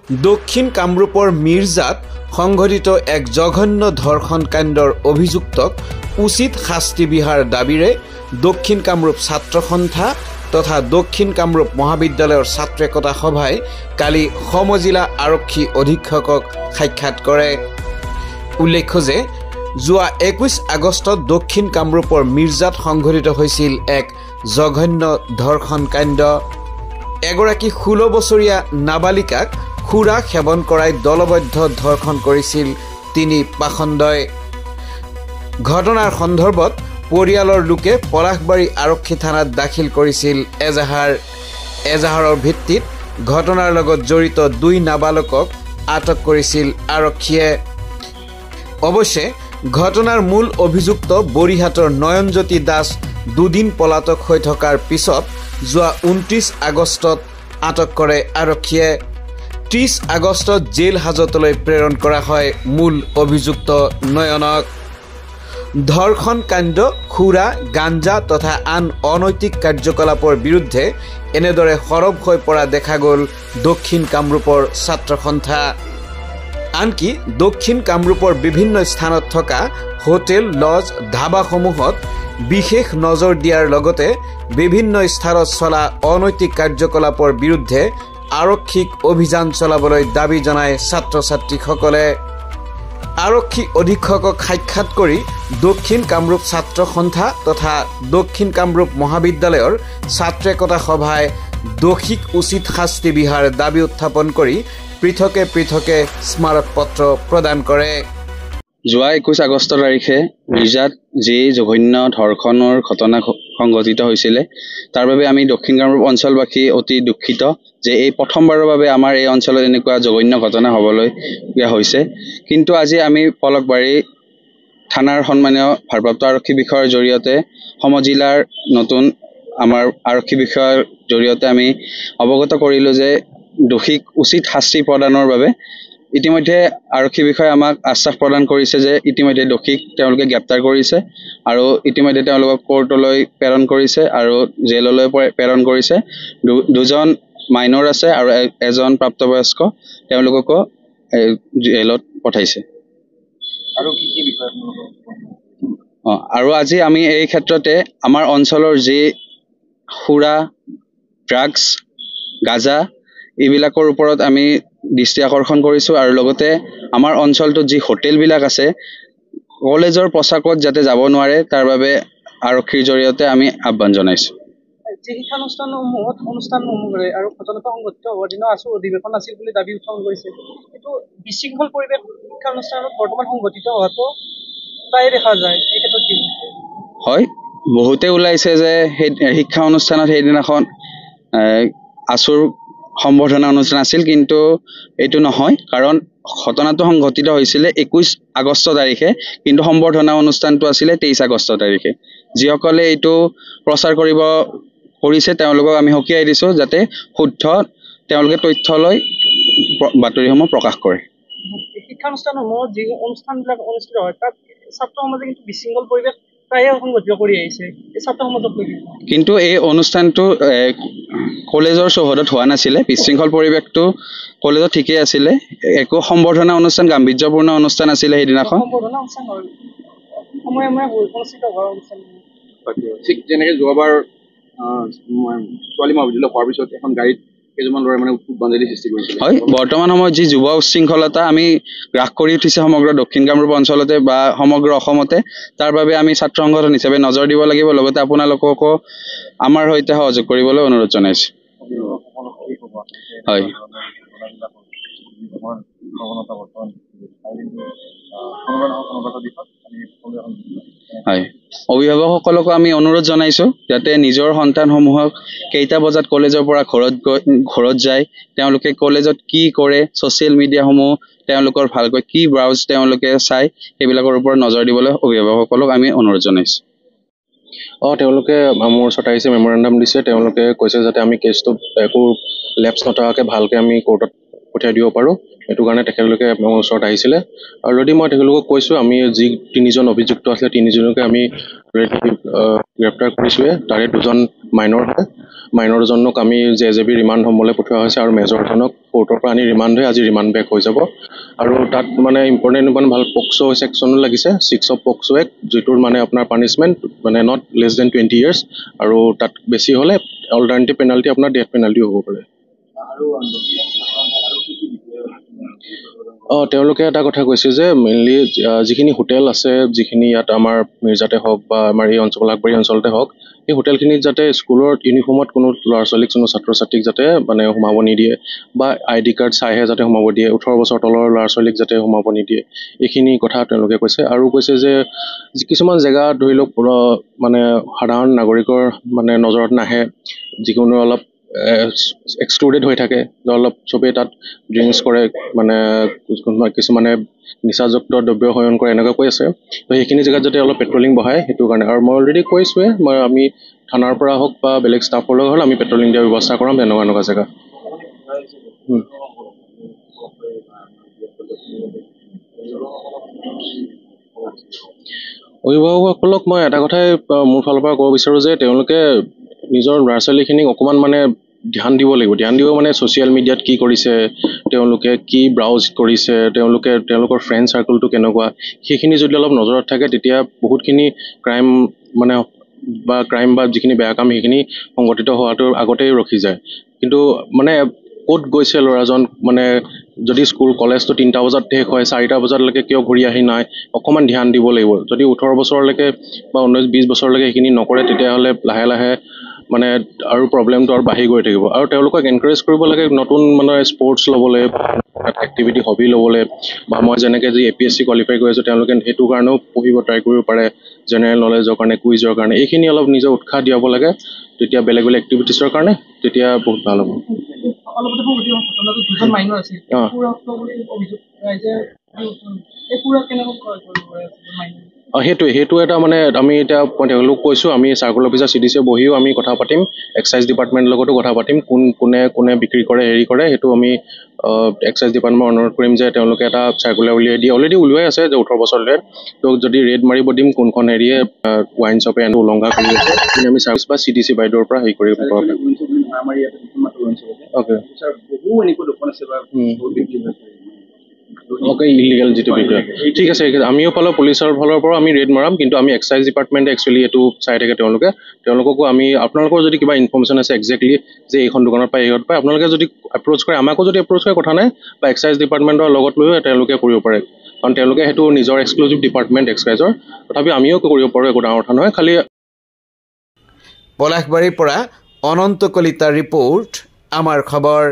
দক্ষিণ কামৰূপৰ মিৰ্জাত সংঘটিত এক জঘন্য ধৰ্ষণ কাণ্ডৰ অভিযুক্তক উচিত শাস্তি বিহাৰ দাবীৰে দক্ষিণ কামৰূপ ছাত্ৰ সন্থা তথা দক্ষিণ কামৰূপ মহাবিদ্যালয়ৰ ছাত্ৰ একতা সভাই কালি সমজিলা আৰক্ষী অধীক্ষকক সাক্ষাৎ কৰে। উল্লেখ্য যে যোৱা 21 আগষ্টত দক্ষিণ কামৰূপৰ মিৰ্জাত সংঘটিত হৈছিল এক জঘন্য ধৰ্ষণ কাণ্ড। এগৰাকী 16 বছৰীয়া নাবালিকাক খুৰা সেৱন কৰাই দলবদ্ধ ধৰ্ষণ কৰিছিল তিনি পাখণ্ডই। ঘটনাৰ সন্দৰ্ভত পৰিয়ালৰ লোকে পলাশবাৰী আৰক্ষী থানাত দাখিল কৰিছিল এজাহাৰৰ ভিত্তিত ঘটনাৰ লগত জড়িত 2 নাবালকক আটক কৰিছিল আৰক্ষীয়ে। অৱশ্যে ঘটনাৰ মূল অভিযুক্ত বৰিহাটৰ নয়নজ্যোতি দাস দুদিন পলাতক হৈ থকাৰ পিছত যোৱা 29 আগষ্টত আটক কৰে আৰক্ষীয়ে। 30 আগষ্টত জেল হাজতলৈ প্ৰেৰণ কৰা হয় মূল অভিযুক্ত নয়নক। ধৰ্ষণ কাণ্ড, খুৰা, গাঞ্জা তথা আন অনৈতিক কাৰ্যকলাপৰ বিৰুদ্ধে এনেদৰে সৰব হৈ পৰা দেখা গ'ল দক্ষিণ কামৰূপৰ ছাত্ৰ সন্থা। আনকি দক্ষিণ কামৰূপৰ বিভিন্ন স্থানত থকা হোটেল, লজ, ধাবাসমূহত বিশেষ নজৰ দিয়াৰ লগতে বিভিন্ন স্থানত চলা অনৈতিক কাৰ্যকলাপৰ বিৰুদ্ধে আৰক্ষীক অভিযান চলাবলৈ দাবী জনায় ছাত্ৰ ছাত্ৰীসকলে। আৰক্ষী অধীক্ষকক সাক্ষাৎ কৰি দক্ষিণ কামৰূপ ছাত্ৰ সন্থা তথা দক্ষিণ কামৰূপ মহাবিদ্যালয়ৰ ছাত্ৰ একতা সভাই দোষীক উচিত শাস্তি বিহাৰ দাবী উত্থাপন কৰি পৃথকে পৃথকে স্মাৰক পত্ৰ প্ৰদান কৰে। যোৱা 21 আগষ্ট তাৰিখে মিৰ্জাত যি জঘন্য ধৰ্ষণৰ ঘটনা সংঘটিত হৈছিলে তাৰ বাবে আমি দক্ষিণ কামৰূপ অঞ্চলবাসী অতি দুখিত যে এই প্ৰথমবাৰৰ বাবে আমাৰ এই অঞ্চলত এনেকুৱা জঘন্য ঘটনা হ'বলৈ হৈছে। কিন্তু আজি আমি পলকবাৰী থানাৰ সন্মানীয় ভাৰপ্ৰাপ্ত আৰক্ষী বিষয়াৰ জৰিয়তে সমজিলাৰ নতুন আমাৰ আৰক্ষী বিষয়াৰ জৰিয়তে আমি অৱগত কৰিলোঁ যে দোষীক উচিত শাস্তি প্ৰদানৰ বাবে ইতিমধ্যে আৰক্ষী বিষয়াই আমাক আশ্বাস প্ৰদান কৰিছে যে ইতিমধ্যে দোষীক তেওঁলোকে গ্ৰেপ্তাৰ কৰিছে আৰু ইতিমধ্যে তেওঁলোকক কোৰ্টলৈ প্ৰেৰণ কৰিছে আৰু জেললৈ প্ৰেৰণ কৰিছে। 2জন মাইনৰ আছে আৰু এজন প্ৰাপ্তবয়স্ক, তেওঁলোককো জেলত পঠাইছে। আৰু আজি আমি এই ক্ষেত্ৰতে আমাৰ অঞ্চলৰ যি সুৰা, ড্ৰাগছ, গাঁজা এইবিলাকৰ ওপৰত আমি দৃষ্টি আকৰ্ষণ কৰিছোঁ আৰু লগতে আমাৰ অঞ্চলটোত যি হোটেলবিলাক আছে কলেজৰ পোছাকত যাতে যাব নোৱাৰে তাৰ বাবে আৰক্ষীৰ জৰিয়তে আমি আহ্বান জনাইছোঁ। যি অনুষ্ঠানসমূহৰে আৰু ঘটনাটো সংঘটিত হোৱাৰ দিনা অধিৱেশন আছিল বুলি দাবী উত্থাপন কৰিছে, কিন্তু বিশৃংখল পৰিৱেশ শিক্ষানুষ্ঠানত বৰ্তমান সংঘটিত হোৱাটো প্ৰায়ে দেখা যায়। এই ক্ষেত্ৰত কি হয়, বহুতে ওলাইছে যে সেই শিক্ষা অনুষ্ঠানত সেইদিনাখন আছুৰ সম্বৰ্ধনা অনুষ্ঠান আছিল, কিন্তু এইটো নহয়। কাৰণ ঘটনাটো সংঘটিত হৈছিলে 21 আগষ্ট তাৰিখে, কিন্তু সম্বৰ্ধনা অনুষ্ঠানটো আছিলে 23 আগষ্ট তাৰিখে। যিসকলে এইটো প্ৰচাৰ কৰিছে তেওঁলোকক আমি সকীয়াই দিছোঁ যাতে শুদ্ধ তেওঁলোকে তথ্য লৈ বাতৰিসমূহ প্ৰকাশ কৰে। শিক্ষানুষ্ঠানসমূহত যি অনুষ্ঠানবিলাক অনুষ্ঠিত হয় তাত ছাত্ৰ সমাজে কিন্তু বিশৃংখল পৰিৱেশ প্ৰায়ে সংঘটিত কৰি আহিছে। এই ছাত্ৰ সমাজক কিন্তু এই অনুষ্ঠানটো কলেজৰ চৌহদত হোৱা নাছিলে। বিশৃংখল পৰিৱেশটো কলেজত ঠিকেই আছিলে। একো সম্বৰ্ধনা অনুষ্ঠান, গাম্ভীৰ্যপূৰ্ণ অনুষ্ঠান আছিলে সেইদিনাখন। ঠিক যেনেকৈ যোৱাবাৰ ছোৱালী মহাবিদ্যালয় হোৱাৰ পিছত এখন গাড়ীত কেইজনমান ল'ৰাই উদ্ভণ্ডালি সৃষ্টি কৰিছিল। হয়, বৰ্তমান সময়ত যি যুৱ উশৃংখলতা আমি গ্ৰাস কৰি উঠিছে সমগ্ৰ দক্ষিণ কামৰূপ অঞ্চলতে বা সমগ্ৰ অসমতে, তাৰ বাবে আমি ছাত্ৰ সংগঠন হিচাপে নজৰ দিব লাগিব। লগতে আপোনালোককো আমাৰ সৈতে সহযোগ কৰিবলৈ অনুৰোধ জনাইছোঁ। হয়, হয়, অভিভাৱকসকলকো আমি অনুৰোধ জনাইছোঁ যাতে নিজৰ সন্তানসমূহক কেইটা বজাত কলেজৰ পৰা ঘৰত যায়, তেওঁলোকে কলেজত কি কৰে, ছ'চিয়েল মিডিয়াসমূহ তেওঁলোকৰ ভালকৈ কি ব্ৰাউজ তেওঁলোকে চায়, সেইবিলাকৰ ওপৰত নজৰ দিবলৈ অভিভাৱকসকলক আমি অনুৰোধ জনাইছোঁ। তেওঁলোকে মোৰ ওচৰত আহিছে, মেমৰেণ্ডাম দিছে। তেওঁলোকে কৈছে যাতে আমি কেছটো একো লেপছ নথকাকৈ ভালকৈ আমি কোৰ্টত পঠিয়াই দিব পাৰোঁ। সেইটো কাৰণে তেখেতলোকে মোৰ ওচৰত আহিছিলে। অলৰেডি মই তেখেতলোকক কৈছোঁ আমি যি 3জন অভিযুক্ত আছিলে 3জনকে আমি গ্ৰেপ্তাৰ কৰিছোঁৱে। তাৰে 2জন মাইনৰ হয়। মাইনৰ দুজনক আমি JJB ৰিমাণ্ড হোমলৈ পঠোৱা হৈছে আৰু মেজৰজনক কোৰ্টৰ পৰা আনি ৰিমাণ্ড হৈ আজি ৰিমাণ্ড বেক হৈ যাব। আৰু তাত মানে ইম্পৰ্টেণ্ট ভাল পক্সো ছেকশ্যনো লাগিছে 6 অফ পক্সো এক্ট, যিটোৰ মানে আপোনাৰ পানিছমেণ্ট মানে নট লেছ দেন 20 years, আৰু তাত বেছি হ'লে অল্টাৰনেটিভ পেনাল্টি আপোনাৰ ডেথ পেনাল্টি হ'ব পাৰে। তেওঁলোকে এটা কথা কৈছে যে মেইনলি যিখিনি হোটেল আছে, যিখিনি ইয়াত আমাৰ মিৰ্জাতে হওক বা আমাৰ এই অঞ্চল আগবাৰী অঞ্চলতে হওক, এই হোটেলখিনিত যাতে স্কুলৰ ইউনিফৰ্মত কোনো ল'ৰা ছোৱালীক কোনো ছাত্ৰ ছাত্ৰীক যাতে মানে সোমাব নিদিয়ে বা ID কাৰ্ড চাইহে যাতে সোমাব দিয়ে, 18 বছৰ তলৰ ল'ৰা ছোৱালীক যাতে সোমাব নিদিয়ে, এইখিনি কথা তেওঁলোকে কৈছে। আৰু কৈছে যে কিছুমান জেগা ধৰি লওক মানে সাধাৰণ নাগৰিকৰ মানে নজৰত নাহে, যিকোনো অলপ এক্সক্লুডেড হৈ থাকে, অলপ চবেই তাত ড্ৰিংকছ কৰে, মানে কিছুমানে নিচাযুক্ত দ্ৰব্য সেৱন কৰে, এনেকুৱা কৈ আছে। তো সেইখিনি জেগাত যাতে অলপ পেট্ৰলিং বঢ়ায়, সেইটো কাৰণে। আৰু মই অলৰেডি কৈছোঁৱে, আমি থানাৰ পৰা হওক বা বেলেগ ষ্টাফৰ লগত হ'লে আমি পেট্ৰলিং দিয়াৰ ব্যৱস্থা কৰাম এনেকুৱা জেগা। অভিভাৱকসকলক মই এটা কথাই মোৰ ফালৰ পৰা ক'ব বিচাৰোঁ যে তেওঁলোকে নিজৰ ল'ৰা ছোৱালীখিনিক অকণমান মানে ধ্যান দিব লাগিব। ধ্যান দিব মানে ছ'চিয়েল মিডিয়াত কি কৰিছে, তেওঁলোকে কি ব্ৰাউজ কৰিছে, তেওঁলোকৰ ফ্ৰেণ্ড চাৰ্কলটো কেনেকুৱা, সেইখিনি যদি অলপ নজৰত থাকে তেতিয়া বহুতখিনি ক্ৰাইম বা যিখিনি বেয়া কাম সেইখিনি সংঘটিত হোৱাটো আগতেই ৰখি যায়। কিন্তু মানে ক'ত গৈছে ল'ৰাজন, মানে যদি স্কুল কলেজটো 3টা বজাত শেষ হয়, 4টা বজালৈকে কিয় ঘূৰি আহি নাই, অকণমান ধ্যান দিব লাগিব। যদি 18 বছৰলৈকে বা 19-20 বছৰলৈকে সেইখিনি নকৰে, তেতিয়াহ'লে লাহে লাহে মানে আৰু প্ৰব্লেমটো আৰু বাঢ়ি গৈ থাকিব। আৰু তেওঁলোকক এনকাৰেজ কৰিব লাগে নতুন মানে স্পৰ্টছ ল'বলৈ, এক্টিভিটি হবি ল'বলৈ, বা মই যেনেকৈ যি APSC কোৱালিফাই কৰি আছোঁ তেওঁলোকে সেইটো কাৰণেও পঢ়িব ট্ৰাই কৰিব পাৰে, জেনেৰেল নলেজৰ কাৰণে, কুইজৰ কাৰণে। এইখিনি অলপ নিজৰ উৎসাহ দিয়াব লাগে, তেতিয়া বেলেগ বেলেগ এক্টিভিটিছৰ কাৰণে তেতিয়া বহুত ভাল হ'ব। অলপতে সংঘটিত ঘটনাটো 2জন মাইনৰ আছিল, সেইটো এটা মানে আমি এতিয়া তেওঁলোকক কৈছোঁ, আমি চাৰ্কল অফিচাৰ CDC বহিও আমি কথা পাতিম, এক্সাইজ ডিপাৰ্টমেণ্টৰ লগতো কথা পাতিম, কোনে বিক্ৰী কৰে কৰে, সেইটো আমি এক্সাইজ ডিপাৰ্টমেণ্টক অনুৰোধ কৰিম যে তেওঁলোকে এটা চাৰ্কুলাৰ উলিয়াই দিয়ে, অলৰেডি উলিয়াই আছে যে 18 বছৰলৈ, তো যদি ৰেড মাৰিব দিম কোনখন এৰিয়ে ৱাইন শ্বপে উলংঘা কৰি আছে, আমি চাৰ্ভিচ বা CDC বাইদেউৰ পৰা হেৰি কৰিব পাৰোঁ। ইলিগেল যিটো বিক্ৰী, ঠিক আছে, আমিও পালোঁ পুলিচৰ ফালৰ পৰা আমি ৰেড মাৰাম, কিন্তু আমি এক্সাইজ ডিপাৰ্টমেণ্টে একচুৱেলি এইটো চাই থাকে। তেওঁলোককো আমি আপোনালোকৰ যদি কিবা ইনফৰ্মেশ্যন আছে একজেক্টলি যে এইখন দোকানত পায় এইখন পায়, আপোনালোকে যদি এপ্ৰ'চ কৰে, আমাকো যদি এপ্ৰ'চ কৰে কথা নাই, বা এক্সাইজ ডিপাৰ্টমেণ্টৰ লগত লৈও তেওঁলোকে কৰিব পাৰে, কাৰণ তেওঁলোকে সেইটো নিজৰ এক্সক্লুজিভ ডিপাৰ্টমেণ্ট এক্সাইজৰ, তথাপি আমিও কৰিব পাৰোঁ, একো ডাঙৰ কথা নহয়। খালি পলাশবাৰীৰ পৰা অনন্ত কলিতাৰ ৰিপৰ্ট, আমাৰ খবৰ।